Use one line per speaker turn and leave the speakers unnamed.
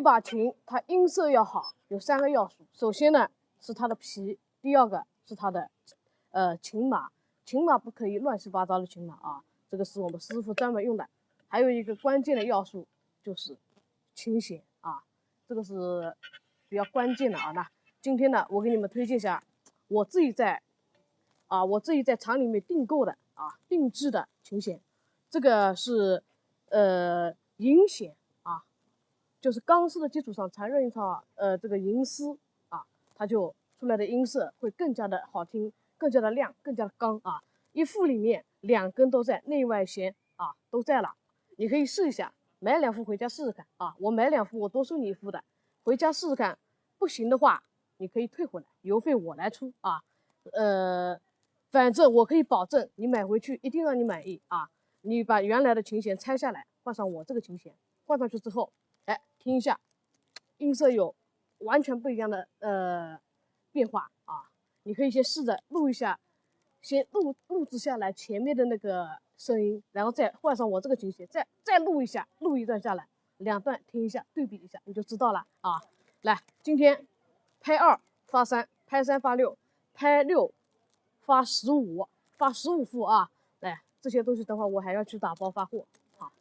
把琴它音色要好，有3个要素。首先呢是它的皮，第二个是它的琴码，琴码不可以乱七八糟的琴码啊，这个是我们师傅专门用的。还有一个关键的要素就是琴弦啊，这个是比较关键的啊。那今天呢，我给你们推荐一下我自己在厂里面订购的定制的琴弦，这个是银弦啊，就是钢丝的基础上缠上一套这个银丝啊，它就出来的音色会更加的好听，更加的亮，更加的刚啊。一副里面2根都在，内外弦啊都在了，你可以试一下，买2副回家试试看啊。我买2副，我多收你1副的，回家试试看，不行的话你可以退回来，邮费我来出啊。反正我可以保证你买回去一定让你满意啊。你把原来的琴弦拆下来，换上我这个琴弦，换上去之后，哎，听一下，音色有完全不一样的变化啊。你可以先试着录一下，先录制下来前面的那个声音，然后再换上我这个琴弦，再录一下，录一段下来，2段听一下，对比一下，你就知道了啊。来，今天拍2发3，拍3发6，拍6发15，发15副啊。来，这些东西等会我还要去打包发货。好。